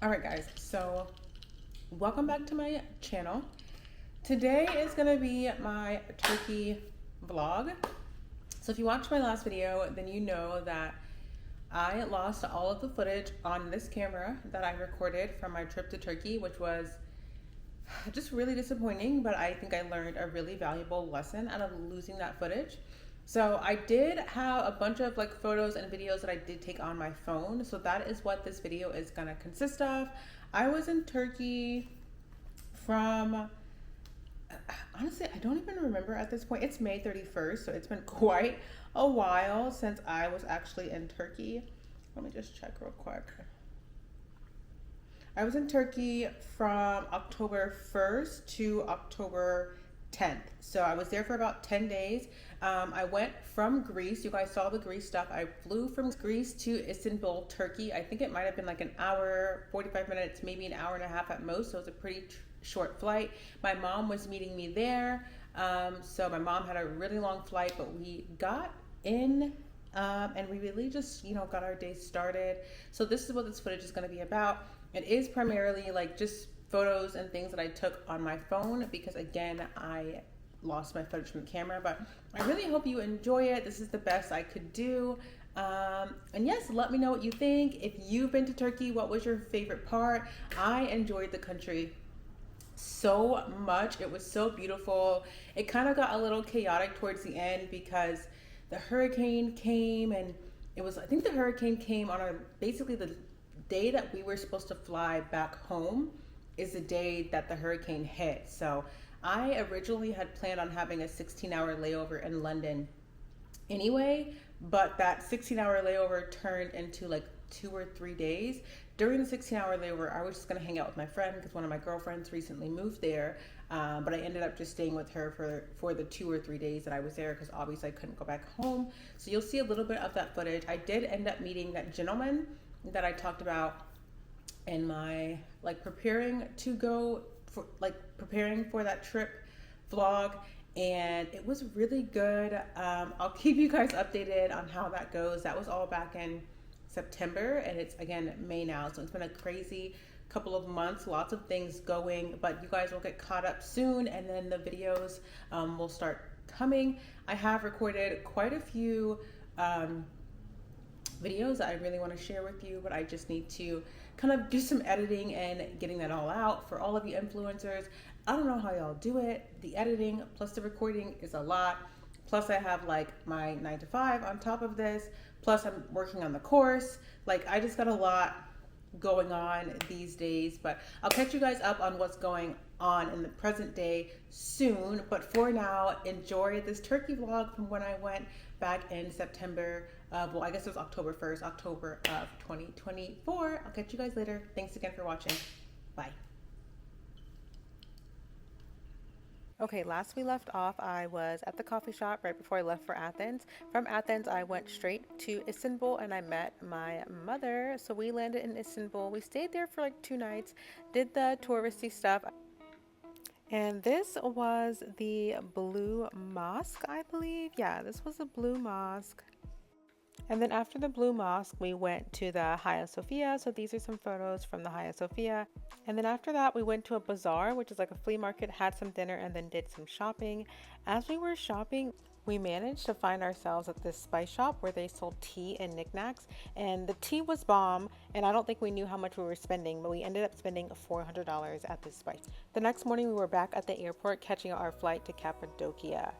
All right, guys, so welcome back to my channel. Today is gonna be my turkey vlog. So if you watched my last video, then you know that I lost all of the footage on this camera that I recorded from my trip to Turkey, which was just really disappointing, but I think I learned a really valuable lesson out of losing that footage. So I did have a bunch of like photos and videos that I did take on my phone. So that is what this video is gonna consist of. I was in Turkey from, honestly, I don't even remember at this point. It's May 31st, so it's been quite a while since I was actually in Turkey. Let me just check real quick. I was in Turkey from October 1st to October 10th. So I was there for about 10 days. I went from Greece. You guys saw the Greece stuff. I flew from Greece to Istanbul, Turkey. I think it might have been like an hour, 45 minutes, maybe an hour and a half at most. So it was a pretty short flight. My mom was meeting me there. So my mom had a really long flight, but we got in and we really just, got our day started. So this is what this footage is going to be about. It is primarily like just photos and things that I took on my phone because again, I lost my footage from the camera, but I really hope you enjoy it. This is the best I could do. And yes, let me know what you think. If you've been to Turkey, what was your favorite part? I enjoyed the country so much. It was so beautiful. It kind of got a little chaotic towards the end because the hurricane came, and I think the hurricane came on basically the day that we were supposed to fly back home is the day that the hurricane hit. So I originally had planned on having a 16-hour layover in London anyway, but that 16-hour layover turned into like 2 or 3 days. During the 16-hour layover, I was just gonna hang out with my friend because one of my girlfriends recently moved there. But I ended up just staying with her for the 2 or 3 days that I was there because obviously I couldn't go back home. So you'll see a little bit of that footage. I did end up meeting that gentleman that I talked about in my like preparing for that trip vlog, and it was really good. I'll keep you guys updated on how that goes. That was all back in September, and it's again May now, so it's been a crazy couple of months, lots of things going, but you guys will get caught up soon, and then the videos will start coming. I have recorded quite a few videos that I really want to share with you, but I just need to kind of do some editing and getting that all out. For all of you influencers, I don't know how y'all do it. The editing plus the recording is a lot. Plus I have like my 9 to 5 on top of this. Plus I'm working on the course. Like I just got a lot going on these days, but I'll catch you guys up on what's going on in the present day soon. But for now, enjoy this turkey vlog from when I went back in September of, well, I guess it was October 1st, October of 2024. I'll catch you guys later. Thanks again for watching. Bye. Okay, last we left off, I was at the coffee shop right before I left for Athens. From Athens, I went straight to Istanbul and I met my mother. So we landed in Istanbul. We stayed there for like 2 nights, did the touristy stuff. And this was the Blue Mosque, I believe. Yeah, this was the Blue Mosque. And then after the Blue Mosque, we went to the Hagia Sophia. So these are some photos from the Hagia Sophia. And then after that, we went to a bazaar, which is like a flea market, had some dinner, and then did some shopping. As we were shopping, we managed to find ourselves at this spice shop where they sold tea and knickknacks. And the tea was bomb, and I don't think we knew how much we were spending, but we ended up spending $400 at this spice. The next morning, we were back at the airport catching our flight to Cappadocia.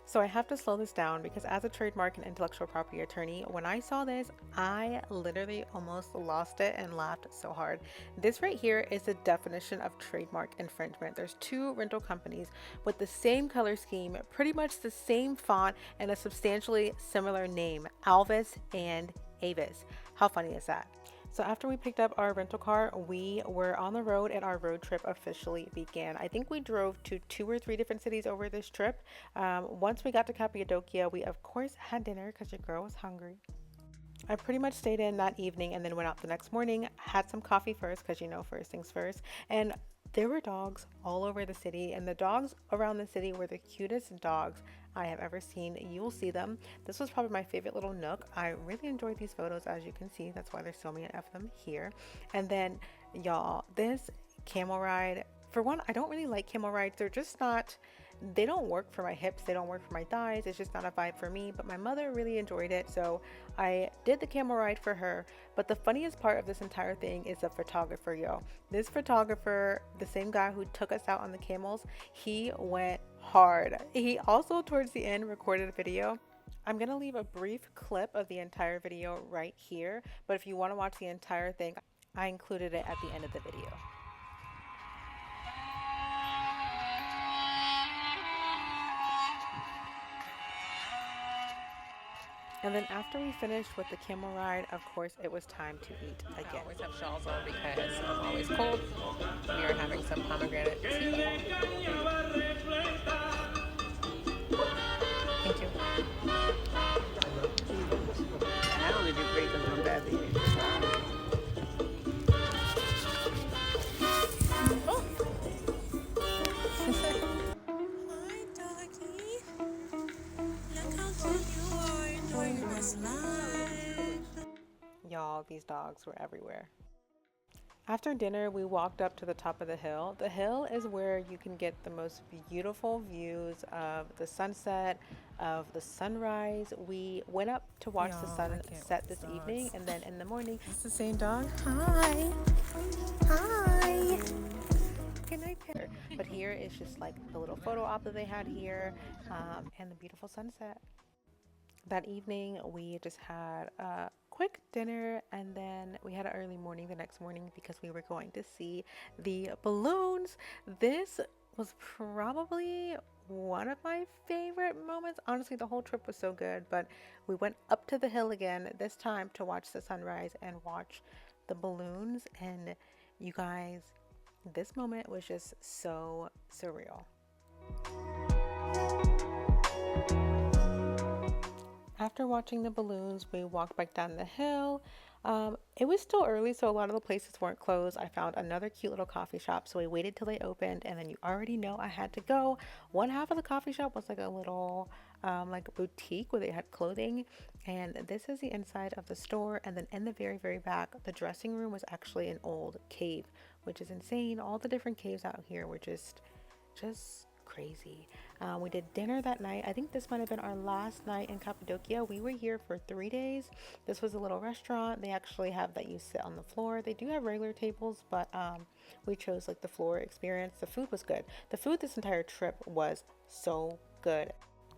So I have to slow this down because as a trademark and intellectual property attorney, when I saw this, I literally almost lost it and laughed so hard. This right here is the definition of trademark infringement. There's two rental companies with the same color scheme, pretty much the same font, and a substantially similar name, Alvis and Avis. How funny is that? So after we picked up our rental car, we were on the road and our road trip officially began. I think we drove to 2 or 3 different cities over this trip. Once we got to Cappadocia, we of course had dinner because your girl was hungry. I pretty much stayed in that evening and then went out the next morning, had some coffee first because first things first. And there were dogs all over the city, and the dogs around the city were the cutest dogs I have ever seen. You will see them. This was probably my favorite little nook. I really enjoyed these photos, as you can see. That's why there's so many of them here. And then Y'all, this camel ride, for one, I don't really like camel rides. They're just not, they don't work for my hips, they don't work for my thighs. It's just not a vibe for me. But my mother really enjoyed it, so I did the camel ride for her. But the funniest part of this entire thing is the photographer, yo. This photographer, the same guy who took us out on the camels, he went hard. He also, towards the end, recorded a video. I'm gonna leave a brief clip of the entire video right here, but if you want to watch the entire thing, I included it at the end of the video. And then after we finished with the camel ride, of course, it was time to eat again. I always have shawls on because I'm always cold. We are having some pomegranate tea. Thank you. I only do great because I'm diabetic. Hi, doggy. Look how cute you are. Enjoying your best life. Y'all, these dogs were everywhere. After dinner, we walked up to the top of the hill. The hill is where you can get the most beautiful views of the sunset, of the sunrise. We went up to watch the sunset this evening, and then in the morning, it's the same dog. Hi. Hi. Can I pet her? But here is just like the little photo op that they had here, and the beautiful sunset. That evening, we just had a quick dinner, and then we had an early morning the next morning because we were going to see the balloons. This was probably one of my favorite moments. Honestly, the whole trip was so good, but we went up to the hill again, this time to watch the sunrise and watch the balloons. And you guys, this moment was just so surreal. After watching the balloons, we walked back down the hill. It was still early, so a lot of the places weren't closed. I found another cute little coffee shop, so we waited till they opened, and then you already know I had to go. One half of the coffee shop was like a little like boutique where they had clothing, and this is the inside of the store. And then in the very, very back, the dressing room was actually an old cave, which is insane. All the different caves out here were just crazy. We did dinner that night. I think this might have been our last night in Cappadocia. We were here for 3 days. This was a little restaurant. They actually have that you sit on the floor. They do have regular tables, but we chose like the floor experience. The food was good. The food this entire trip was so good.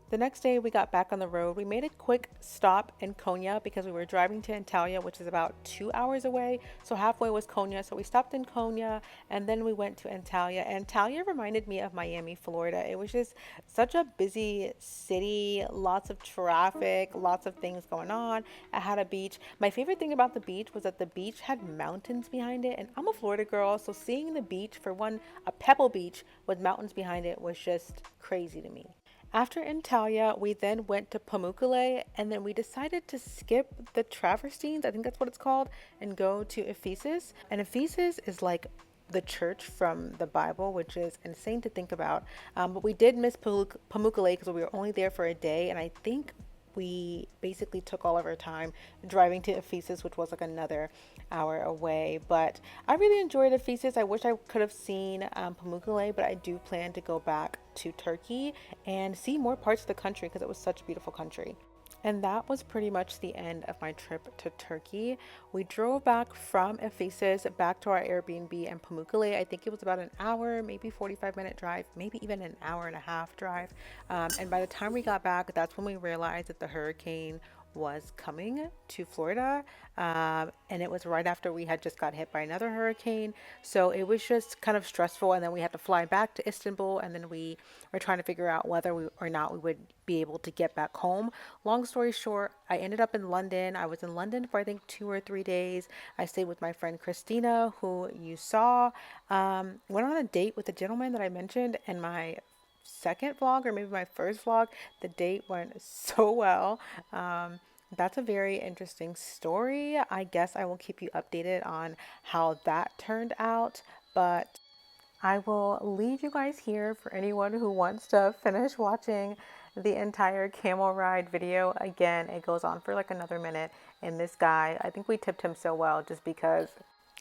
The next day, we got back on the road. We made a quick stop in Konya because we were driving to Antalya, which is about 2 hours away. So halfway was Konya. So we stopped in Konya and then we went to Antalya. Antalya reminded me of Miami, Florida. It was just such a busy city, lots of traffic, lots of things going on. I had a beach. My favorite thing about the beach was that the beach had mountains behind it. And I'm a Florida girl, so seeing the beach, for one, a pebble beach with mountains behind it was just crazy to me. After Antalya, we then went to Pamukkale, and then we decided to skip the Travertines, I think that's what it's called, and go to Ephesus. And Ephesus is like the church from the Bible, which is insane to think about. But we did miss Pamukkale because we were only there for a day, and I think we basically took all of our time driving to Ephesus, which was like another hour away. But I really enjoyed Ephesus. I wish I could have seen Pamukkale, but I do plan to go back to Turkey and see more parts of the country because it was such a beautiful country. And that was pretty much the end of my trip to Turkey. We drove back from Ephesus back to our Airbnb in Pamukkale. I think it was about an hour, maybe 45-minute drive, maybe even an hour and a half drive. And by the time we got back, that's when we realized that the hurricane was coming to Florida. And it was right after we had just got hit by another hurricane. So it was just kind of stressful. And then we had to fly back to Istanbul. And then we were trying to figure out whether we or not we would be able to get back home. Long story short, I ended up in London. I was in London for I think 2 or 3 days. I stayed with my friend Christina, who you saw. Went on a date with a gentleman that I mentioned in my second vlog or maybe my first vlog. The date went so well. That's a very interesting story. I guess I will keep you updated on how that turned out, but I will leave you guys here for anyone who wants to finish watching the entire camel ride video. Again, it goes on for like another minute, and this guy, I think we tipped him so well just because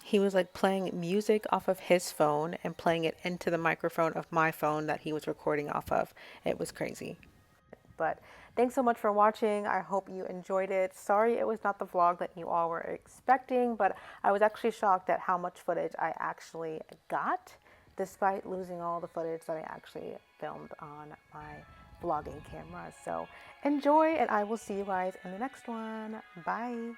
He was like playing music off of his phone and playing it into the microphone of my phone that he was recording off of. It was crazy. But thanks so much for watching. I hope you enjoyed it. Sorry it was not the vlog that you all were expecting, but I was actually shocked at how much footage I actually got, despite losing all the footage that I actually filmed on my vlogging camera. So enjoy, and I will see you guys in the next one. Bye.